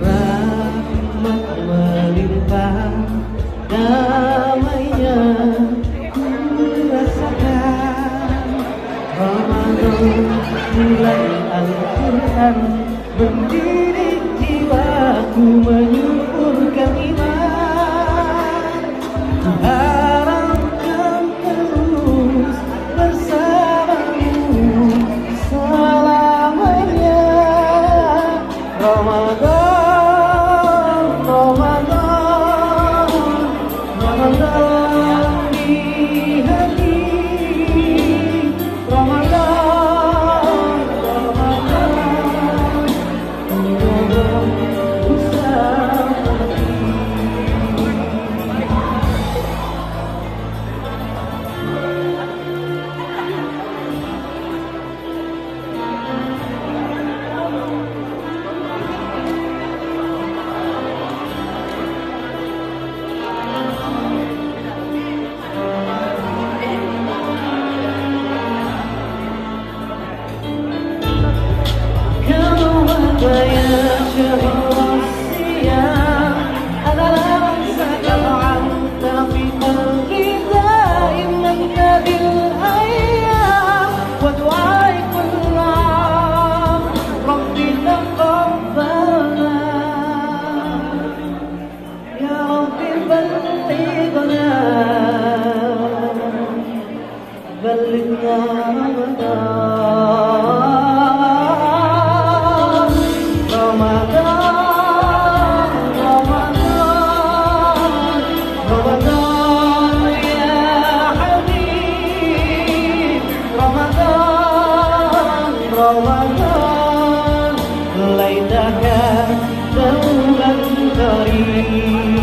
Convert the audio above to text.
Rahmat melimpah, damainya ku rasakan. Ramadan bulan Al-Quran, mendidik jiwaku menyuburkan iman. Ku harapkan terus bersamamu selamanya. Ramadan, Ramadan, Ramadan di hati. Ramadan, Ramadan, Ramadan bersama. يا شهر الصيام أنا لا أنساك طعمت في قلبي دائما هذه الأيام ودعائي كل عام ربي تقبلنا يا ربي بلغنا رمضان. رمضان ليتك دوما قريب.